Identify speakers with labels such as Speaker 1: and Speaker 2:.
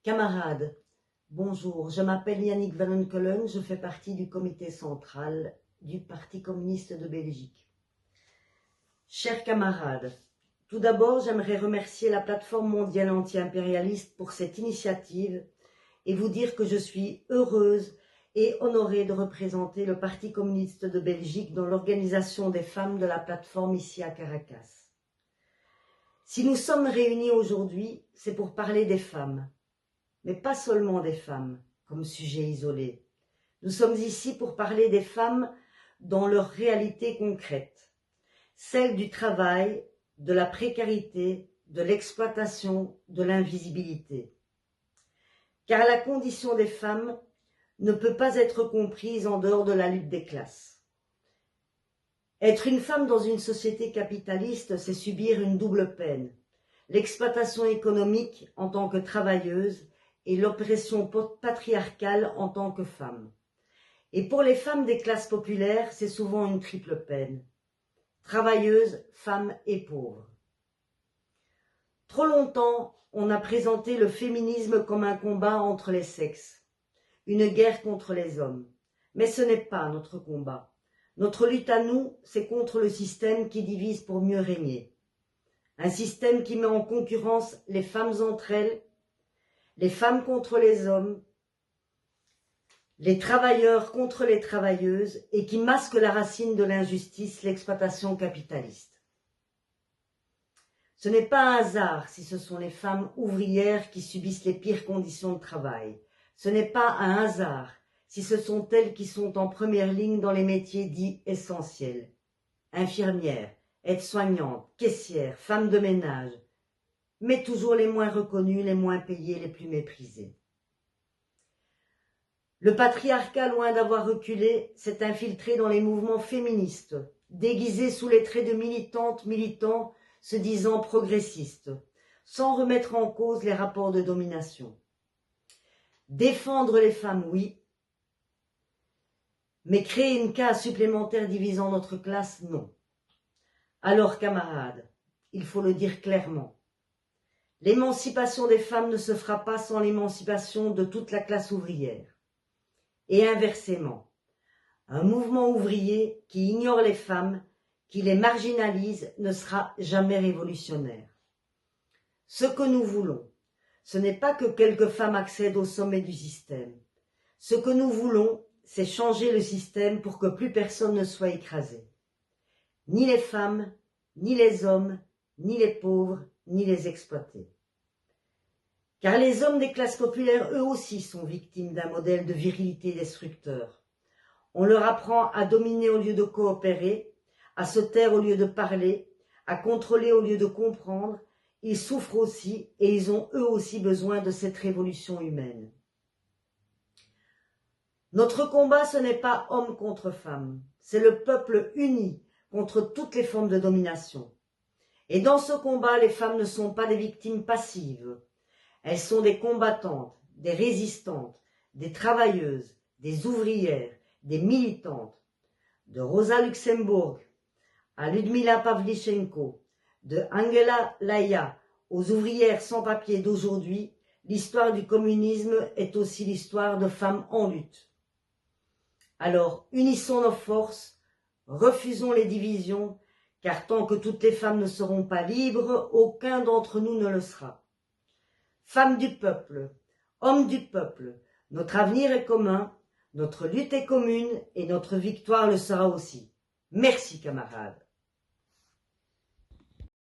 Speaker 1: Camarades, bonjour, je m'appelle Yannick Van Enkelen, je fais partie du comité central du Parti communiste de Belgique. Chers camarades, tout d'abord j'aimerais remercier la plateforme mondiale anti-impérialiste pour cette initiative et vous dire que je suis heureuse et honorée de représenter le Parti communiste de Belgique dans l'organisation des femmes de la plateforme ici à Caracas. Si nous sommes réunis aujourd'hui, c'est pour parler des femmes. Mais pas seulement des femmes, comme sujet isolé. Nous sommes ici pour parler des femmes dans leur réalité concrète, celle du travail, de la précarité, de l'exploitation, de l'invisibilité. Car la condition des femmes ne peut pas être comprise en dehors de la lutte des classes. Être une femme dans une société capitaliste, c'est subir une double peine, l'exploitation économique en tant que travailleuse et l'oppression patriarcale en tant que femme. Et pour les femmes des classes populaires, c'est souvent une triple peine. Travailleuse, femme et pauvre. Trop longtemps, on a présenté le féminisme comme un combat entre les sexes, une guerre contre les hommes. Mais ce n'est pas notre combat. Notre lutte à nous, c'est contre le système qui divise pour mieux régner. Un système qui met en concurrence les femmes entre elles, les femmes contre les hommes, les travailleurs contre les travailleuses et qui masque la racine de l'injustice, l'exploitation capitaliste. Ce n'est pas un hasard si ce sont les femmes ouvrières qui subissent les pires conditions de travail. Ce n'est pas un hasard si ce sont elles qui sont en première ligne dans les métiers dits essentiels. Infirmières, aides-soignantes, caissières, femmes de ménage, mais toujours les moins reconnus, les moins payés, les plus méprisés. Le patriarcat, loin d'avoir reculé, s'est infiltré dans les mouvements féministes, déguisé sous les traits de militantes, militants, se disant progressistes, sans remettre en cause les rapports de domination. Défendre les femmes, oui, mais créer une case supplémentaire divisant notre classe, non. Alors, camarades, il faut le dire clairement. L'émancipation des femmes ne se fera pas sans l'émancipation de toute la classe ouvrière. Et inversement, un mouvement ouvrier qui ignore les femmes, qui les marginalise, ne sera jamais révolutionnaire. Ce que nous voulons, ce n'est pas que quelques femmes accèdent au sommet du système. Ce que nous voulons, c'est changer le système pour que plus personne ne soit écrasé. Ni les femmes, ni les hommes, ni les pauvres, ni les exploités. Car les hommes des classes populaires, eux aussi, sont victimes d'un modèle de virilité destructeur. On leur apprend à dominer au lieu de coopérer, à se taire au lieu de parler, à contrôler au lieu de comprendre. Ils souffrent aussi et ils ont eux aussi besoin de cette révolution humaine. Notre combat, ce n'est pas homme contre femme, c'est le peuple uni contre toutes les formes de domination. Et dans ce combat, les femmes ne sont pas des victimes passives. Elles sont des combattantes, des résistantes, des travailleuses, des ouvrières, des militantes. De Rosa Luxemburg à Ludmila Pavlichenko, de Angela Laya aux ouvrières sans papier d'aujourd'hui, l'histoire du communisme est aussi l'histoire de femmes en lutte. Alors, unissons nos forces, refusons les divisions, car tant que toutes les femmes ne seront pas libres, aucun d'entre nous ne le sera. Femmes du peuple, hommes du peuple, notre avenir est commun, notre lutte est commune et notre victoire le sera aussi. Merci camarades.